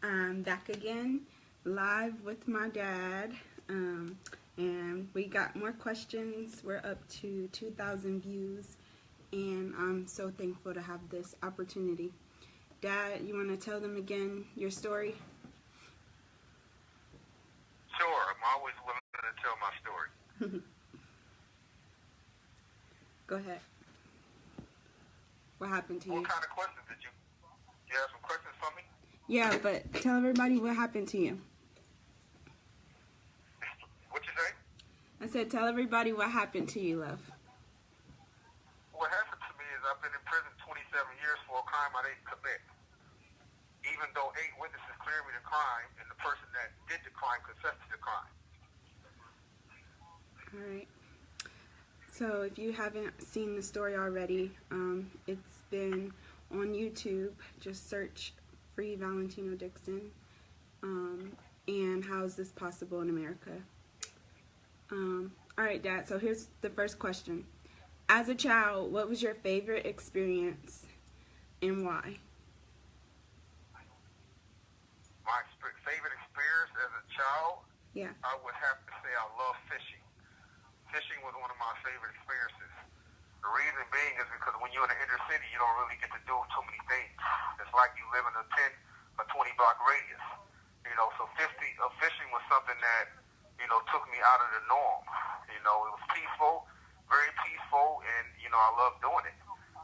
I'm back again, live with my dad, and we got more questions. We're up to 2,000 views, and I'm so thankful to have this opportunity. Dad, you want to tell them again your story? Sure, I'm always willing to tell my story. Go ahead. What happened to you? What kind of questions did you have some questions for me? Yeah, but tell everybody what happened to you. What you say? I said tell everybody what happened to you, love. What happened to me is I've been in prison 27 years for a crime I didn't commit. Even though 8 witnesses cleared me the crime, and the person that did the crime confessed to the crime. All right. So if you haven't seen the story already, it's been on YouTube. Just search Free Valentina Dixon. And how is this possible in America? All right, Dad. So here's the first question. As a child, what was your favorite experience and why? My favorite experience as a child, Yeah. I would have to say I love fishing. Fishing was one of my favorite experiences. The reason being is because when you're in the inner city, you don't really get to do too many things. It's like you live in a 10 or 20 block radius. So fishing was something that, took me out of the norm. It was peaceful, very peaceful, and, I love doing it.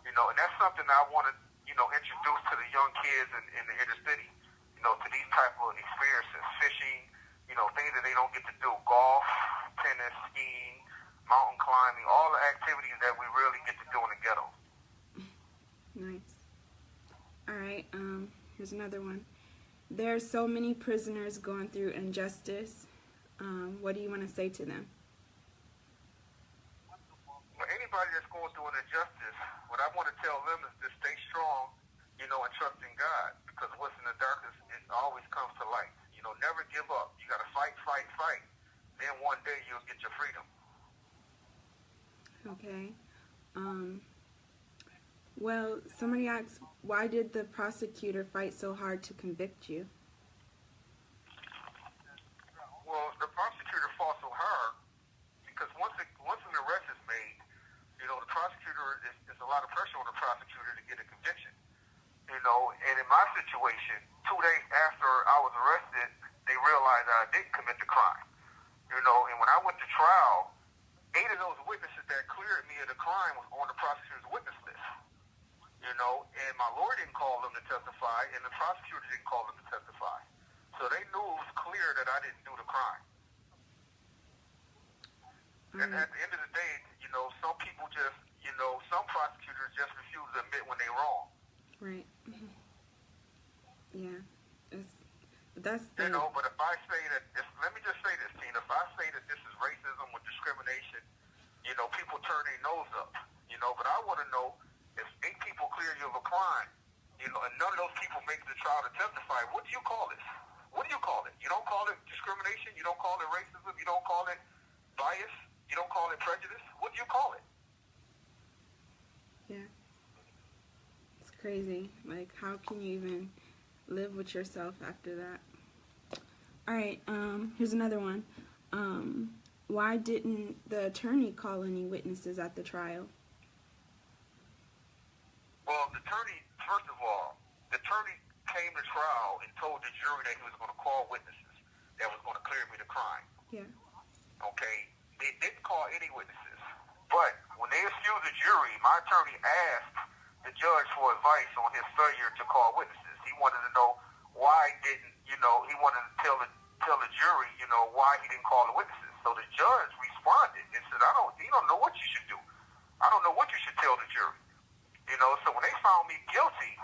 And that's something I want to, introduce to the young kids in the inner city, to these type of experiences, fishing, things that they don't get to do, golf, tennis, skiing, mountain climbing, all the activities that we really get to do in the ghetto. Nice. All right, here's another one. There are so many prisoners going through injustice. What do you want to say to them? For anybody that's going through an injustice, what I want to tell them is to stay strong, and trust in God, because what's in the darkness, it always comes to light. Never give up. You got to fight, fight, fight. Then one day you'll get your freedom. Okay. Well, somebody asked, why did the prosecutor fight so hard to convict you? Well, the prosecutor fought so hard because once an arrest is made, the prosecutor, is a lot of pressure on the prosecutor to get a conviction. And in my situation, 2 days after I was arrested, they realized I didn't commit the crime. And when I went to trial, 8 of those witnesses that cleared me of the crime was on the prosecutor's witness list. And my lawyer didn't call them to testify, and the prosecutor didn't call them to testify. So they knew it was clear that I didn't do the crime. And at the end of the day, some people just, some prosecutors just refuse to admit when they're wrong. Right. Mm-hmm. Yeah. That's but if I say that, let me just say this, Tina, if I say that this is racism or discrimination, people turn their nose up, but I want to know if 8 people clear you of a crime, and none of those people make the trial to testify, what do you call this? What do you call it? You don't call it discrimination, you don't call it racism, you don't call it bias, you don't call it prejudice, what do you call it? Yeah. It's crazy. Like, how can you even live with yourself after that? All right, here's another one. Why didn't the attorney call any witnesses at the trial? Well, the attorney, first of all, the attorney came to trial and told the jury that he was going to call witnesses that was going to clear me the crime. Yeah. Okay? They didn't call any witnesses. But when they accused the jury, my attorney asked the judge for advice on his failure to call witnesses. He wanted to know why didn't, he wanted to tell the jury, why he didn't call the witnesses. So the judge responded and said, you don't know what you should do. I don't know what you should tell the jury. So when they found me guilty,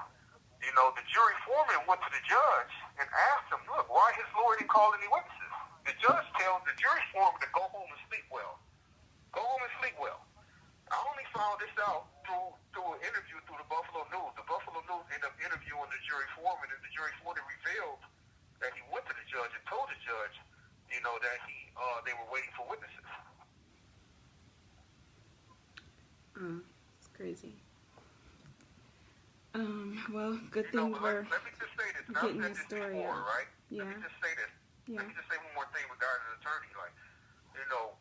the jury foreman went to the judge and asked him, look, why his lawyer didn't call any witnesses? The judge tells the jury foreman to go home and sleep well. Go home and sleep well. I only found this out through an interview through the Buffalo News. The Buffalo News ended up interviewing the jury foreman, and the jury foreman revealed that he went to the judge and told the judge, that they were waiting for witnesses. It's crazy. Well, good thing Let me just say this. I've getting said the this story before, out. right? Yeah. Let me just say this. Yeah. Let me just say one more thing regarding an attorney. Like, you know,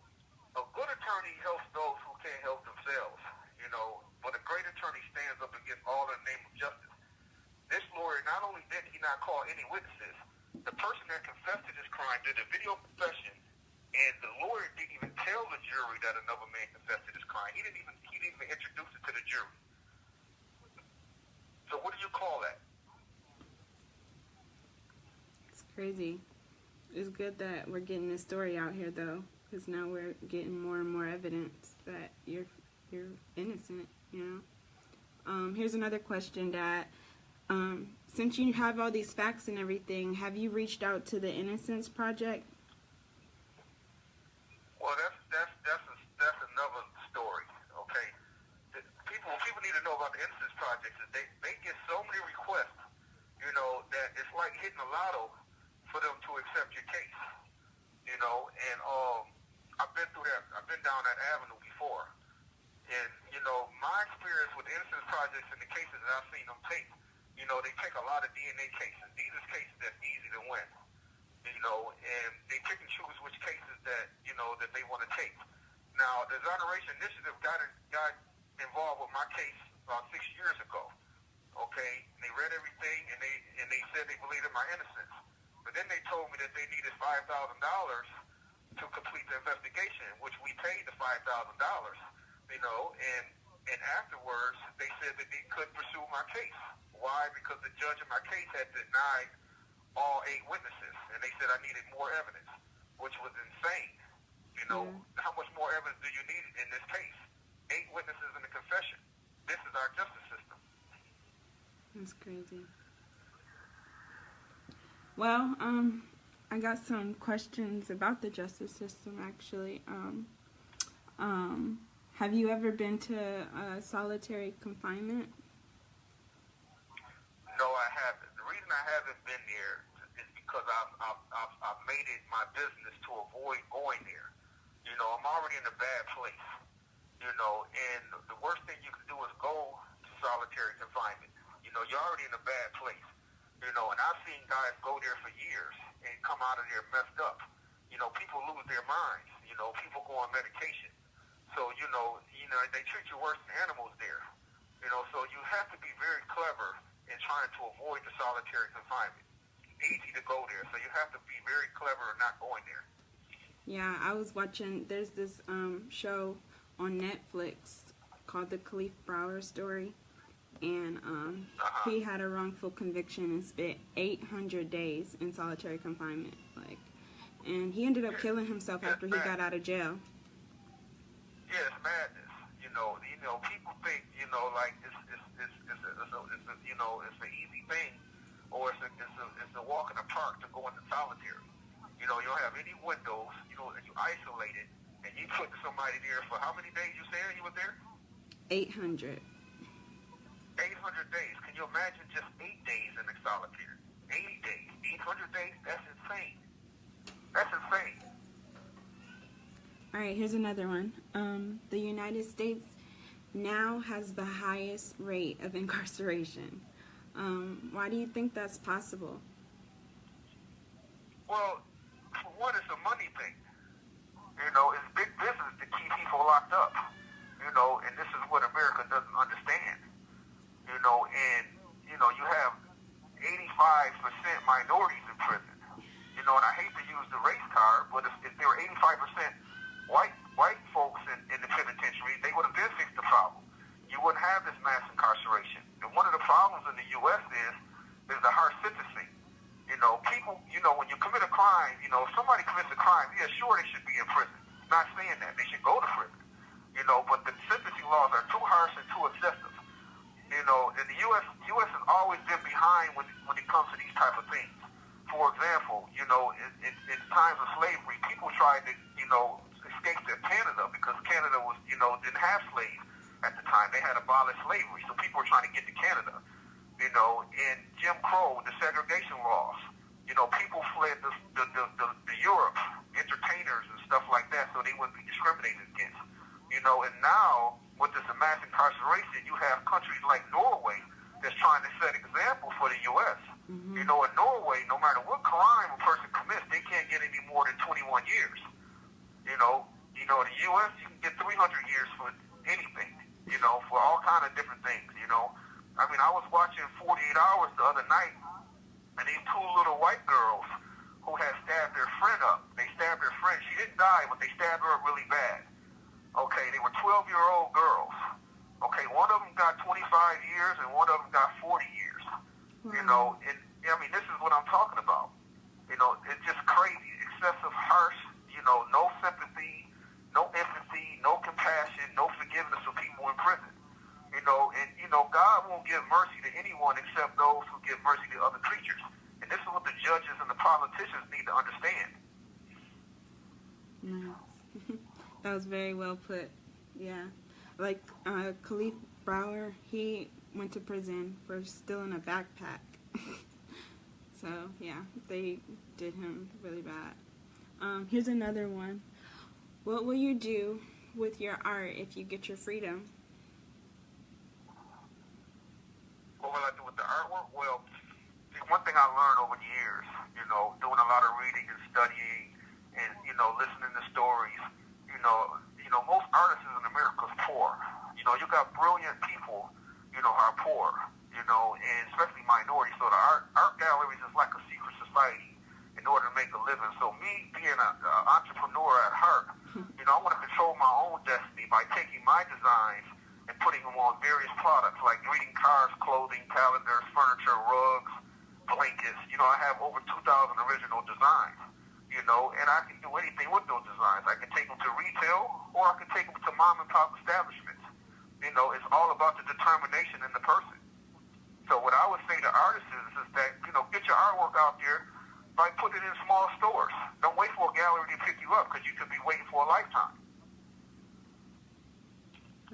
a good attorney helps those who can't help themselves, you know, but a great attorney stands up against all in the name of justice. This lawyer, not only did he not call any witnesses, the person that confessed to this crime did a video confession, and the lawyer didn't even tell the jury that another man confessed to this crime. He didn't even introduce it to the jury. So what do you call that? It's crazy. It's good that we're getting this story out here, though, because now we're getting more and more evidence that you're innocent. You know. Here's another question, Dad. Since you have all these facts and everything, have you reached out to the Innocence Project? Well, that's another story. Okay, people need to know about the Innocence Project. Is they get so many requests, you know, that it's like hitting a lotto for them to accept your case. You know, and I've been through that. I've been down that avenue before, and you know, my experience with the Innocence Projects and the cases that I've seen them take. You know, they take a lot of DNA cases. These are cases that's easy to win. You know, and they pick and choose which cases that, you know, that they want to take. Now, the Exoneration Initiative got involved with my case about 6 years ago. Okay, and they read everything and they said they believed in my innocence. But then they told me that they needed $5,000 to complete the investigation, which we paid the $5,000. You know, and afterwards they said that they couldn't pursue my case. Why? Because the judge in my case had denied all 8 witnesses, and they said I needed more evidence, which was insane. You know, how much more evidence do you need in this case? 8 witnesses and a confession. This is our justice system. That's crazy. Well, I got some questions about the justice system, actually. Have you ever been to solitary confinement? No, I haven't. The reason I haven't been there is because I've made it my business to avoid going there. You know, I'm already in a bad place. You know, and the worst thing you can do is go to solitary confinement. You know, you're already in a bad place. You know, and I've seen guys go there for years and come out of there messed up. You know, people lose their minds. You know, people go on medication. So, you know, they treat you worse than animals there. You know, so you have to be very clever in trying to avoid the solitary confinement. Easy to go there, so you have to be very clever in not going there. Yeah, I was watching, there's this show on Netflix called The Khalif Browder Story, and he had a wrongful conviction and spent 800 days in solitary confinement, and he ended up killing himself after he got out of jail. Yeah, it's madness. You know, people think, like it's an easy thing, or it's a walk in the park to go into solitary. You know, you don't have any windows. You know, you isolated, and you put somebody there for how many days? You said he was there? 800. 800 days. Can you imagine just 8 days in the solitary? 80 days, 800 days. That's insane. That's insane. All right, here's another one. The United States now has the highest rate of incarceration. Why do you think that's possible? Well, for one, it's a money thing. You know, it's big business to keep people locked up. You know, and this is what America doesn't understand. You know, and, you have 85% minorities in prison. You know, and I hate to use the race card, but if there were 85% white folks in the penitentiary, they would have been fixed the problem. You wouldn't have this mass incarceration. And one of the problems in the U.S. is the harsh sentencing. You know, people, when you commit a crime, if somebody commits a crime, yeah, sure, they should be in prison. Not saying that. They should go to prison. You know, but the sentencing laws are too harsh and too excessive. You know, and the U.S. has always been behind when it comes to these type of things. For example, in times of slavery, people tried to, escape to Canada because Canada was, didn't have slaves at the time. They had abolished slavery, so people were trying to get to Canada. And Jim Crow, the segregation laws, people fled to Europe, entertainers and stuff like that, so they wouldn't be discriminated against. And now, with this mass incarceration, you have countries like Norway that's trying to set example for the U.S. You know, in Norway, no matter what crime a person commits, they can't get any more than 21 years. You know, in the U.S., you can get 300 years for anything, you know, for all kind of different things, you know. I mean, I was watching 48 Hours the other night, and these two little white girls who had stabbed their friend up. They stabbed their friend. She didn't die, but they stabbed her up really bad. Okay, they were 12-year-old girls. Okay, one of them got 25 years, and one of them got 40 years. Wow. You know, and I mean, this is what I'm talking about. You know, it's just crazy, excessive, harsh, you know, no sympathy, no empathy, no compassion, no forgiveness for people in prison. You know, and, you know, God won't give mercy to anyone except those who give mercy to other creatures. And this is what the judges and the politicians need to understand. Nice. That was very well put. Yeah. Like Khalif Brower, he went to prison for stealing a backpack. So, yeah, they did him really bad. Here's another one. What will you do with your art if you get your freedom? What will I do with the artwork? Well, see, one thing I learned over the years, you know, doing a lot of reading and studying and, you know, listening to stories, you know, most artists in America is poor. You know, you got brilliant people, you know, are poor, you know, and especially minorities. So the art galleries is like a secret society in order to make a living. So me being an entrepreneur at heart, you know, I want to control my own destiny by taking my designs and putting them on various products like greeting cards, clothing, calendars, furniture, rugs, blankets. You know, I have over 2,000 original designs, you know, and I can do anything with those designs. I can take them to retail or I can take them to mom and pop establishments. You know, it's all about the determination in the person. So what I would say to artists is that, you know, get your artwork out there by putting it in small stores. Don't wait for a gallery to pick you up because you could be waiting for a lifetime.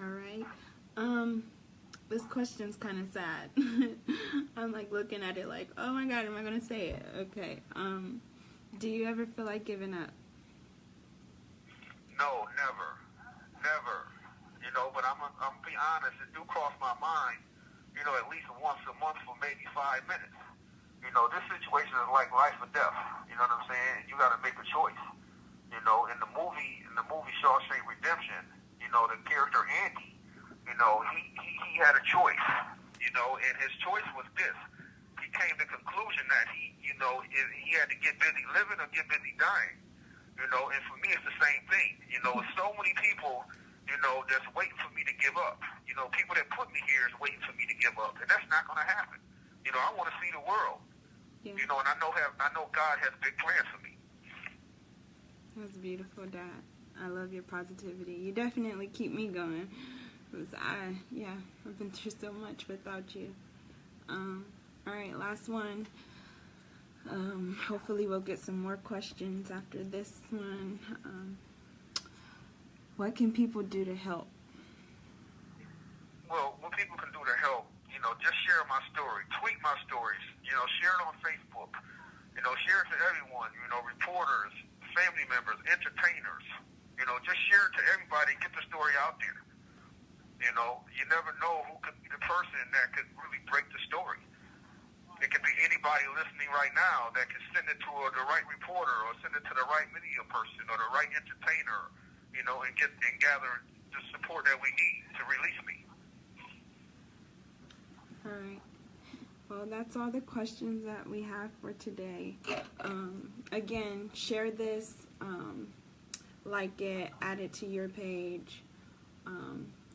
All right. This question's kind of sad. I'm like looking at it like, oh my God, am I going to say it? Okay. Do you ever feel like giving up? No, never. Never. You know, but I'm be honest, it do cross my mind, you know, at least once a month for maybe 5 minutes. You know, this situation is like life or death. You know what I'm saying? You got to make a choice. You know, in the movie Shawshank Redemption, you know, the character Andy, you know, he had a choice, you know, and his choice was this. He came to the conclusion that he had to get busy living or get busy dying, you know, and for me it's the same thing. You know, so many people, you know, that's waiting for me to give up. You know, people that put me here is waiting for me to give up, and that's not going to happen. You know, I want to see the world, you know, and I know God has big plans for me. That's beautiful, Dad. I love your positivity. You definitely keep me going. Because I've been through so much without you. Alright, last one. Hopefully we'll get some more questions after this one. What can people do to help? Well, what people can do to help, you know, just share my story. Tweet my stories. You know, share it on Facebook. You know, share it to everyone. You know, reporters, family members, entertainers. You know, just share it to everybody. Get the story out there. You know, you never know who could be the person that could really break the story. It could be anybody listening right now that could send it to the right reporter or send it to the right media person or the right entertainer, you know, and gather the support that we need to release me. All right. Well, that's all the questions that we have for today. Again, share this, like it, add it to your page.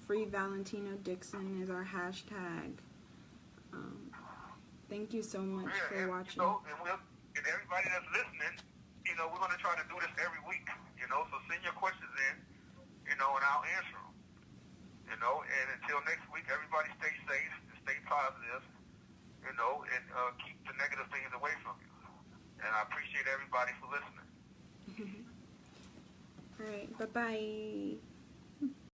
Free Valentina Dixon is our hashtag. Thank you so much for watching. You know, and everybody that's listening, you know, we're going to try to do this every week, you know, so send your questions in, you know, and I'll answer them. You know, and until next week, everybody stay safe, stay positive, you know, and keep the negative things away from you. And I appreciate everybody for listening. All right, bye-bye.